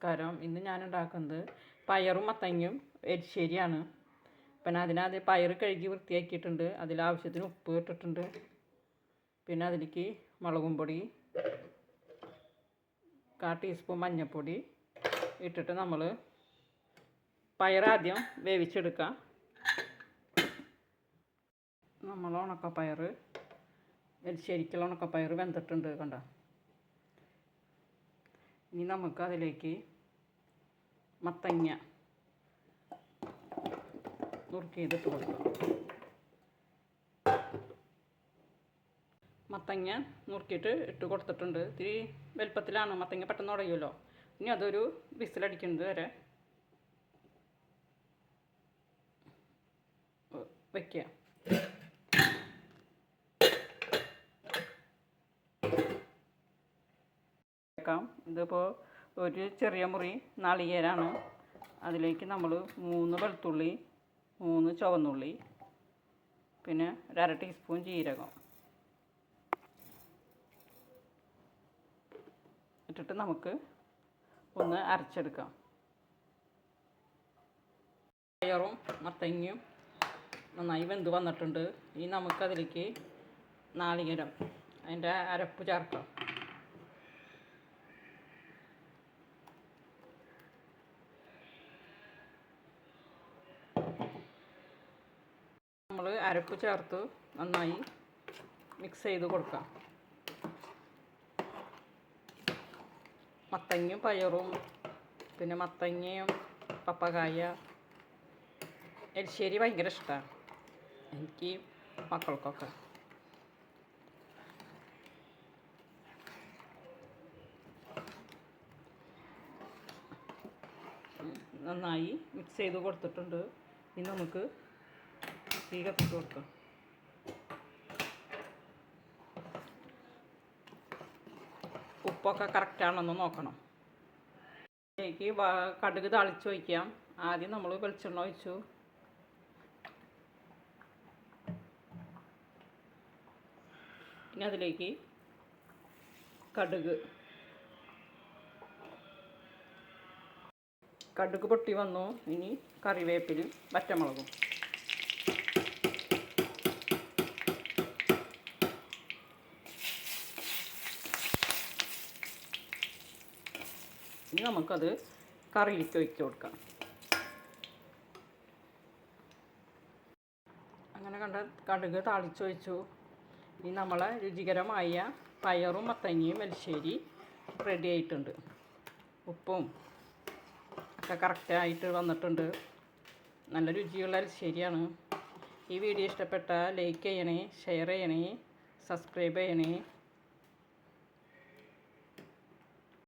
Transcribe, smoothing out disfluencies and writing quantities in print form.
നമസ്കാരം. ഇന്ന് ഞാൻ ഉണ്ടാക്കുന്നത് പയറും മത്തങ്ങയും എരിശ്ശേരിയാണ്. പിന്നെ അതിനകത്ത് പയർ കഴുകി വൃത്തിയാക്കിയിട്ടുണ്ട്. അതിലാവശ്യത്തിന് ഉപ്പ് ഇട്ടിട്ടുണ്ട്. പിന്നെ അതിലേക്ക് മുളകും പൊടി, 1/4 ടീസ്പൂൺ മഞ്ഞൾപ്പൊടി ഇട്ടിട്ട് നമ്മൾ പയർ ആദ്യം വേവിച്ചെടുക്കാം. നമ്മൾ ഉണക്കപ്പയർ, എരിശ്ശേരിക്കുള്ള ഉണക്കപ്പയർ വെന്തിട്ടുണ്ട് കണ്ടോ. ഇനി നമുക്ക് അതിലേക്ക് മത്തങ്ങ നുറുക്കിയിട്ടിട്ട് കൊടുക്കാം. മത്തങ്ങ നുറുക്കിയിട്ട് ഇട്ട് കൊടുത്തിട്ടുണ്ട്. ഇത്തിരി വലുപ്പത്തിലാണ്, മത്തങ്ങ പെട്ടെന്ന് ഉടയുമല്ലോ. ഇനി അതൊരു വിസിലടിക്കുന്നത് വരെ വയ്ക്കുക. ഇതിപ്പോൾ ഒരു ചെറിയ മുറി നാളികേരമാണ്. അതിലേക്ക് നമ്മൾ 3 വെളുത്തുള്ളി, 3 ചുവന്നുള്ളി, പിന്നെ 1/2 ടീസ്പൂൺ ജീരകം ഇട്ടിട്ട് നമുക്ക് ഒന്ന് അരച്ചെടുക്കാം. പയറും മത്തങ്ങയും നന്നായി വെന്ത് വന്നിട്ടുണ്ട്. ഇനി നമുക്കതിലേക്ക് നാളികേരം അതിൻ്റെ അരപ്പ് ചേർക്കാം. നമ്മൾ അരപ്പ് ചേർത്ത് നന്നായി മിക്സ് ചെയ്ത് കൊടുക്കാം. മത്തങ്ങയും പയറും പിന്നെ മത്തങ്ങയും പപ്പക്കായ എരിശ്ശേരി ഭയങ്കര ഇഷ്ടമാണ് എനിക്ക്, മക്കൾക്കൊക്കെ. നന്നായി മിക്സ് ചെയ്ത് കൊടുത്തിട്ടുണ്ട്. ഇനി നമുക്ക് തീ കത്തിച്ച് കൊടുക്കാം. ഉപ്പൊക്കെ കറക്റ്റാണെന്ന് നോക്കണം. അതിലേക്ക് കടുക് താളിച്ച് ഒഴിക്കാം. ആദ്യം നമ്മൾ വെളിച്ചെണ്ണ ഒഴിച്ചു. ഇനി അതിലേക്ക് കടുക് പൊട്ടി വന്നു. ഇനി കറിവേപ്പിലും പച്ചമുളകും ഇനി നമുക്കത് കറിയിലേക്ക് ഒഴിച്ച് കൊടുക്കാം. അങ്ങനെ കടുക് താളിച്ചൊഴിച്ചു. ഇനി നമ്മളെ രുചികരമായ പയറും മത്തങ്ങയും എരിശ്ശേരി റെഡി ആയിട്ടുണ്ട്. ഉപ്പും ഒക്കെ കറക്റ്റായിട്ട് വന്നിട്ടുണ്ട്. നല്ല രുചിയുള്ള എരിശ്ശേരിയാണ്. ഈ വീഡിയോ ഇഷ്ടപ്പെട്ടാൽ ലൈക്ക് ചെയ്യണേ, ഷെയർ ചെയ്യണേ, സബ്സ്ക്രൈബ് ചെയ്യണേ.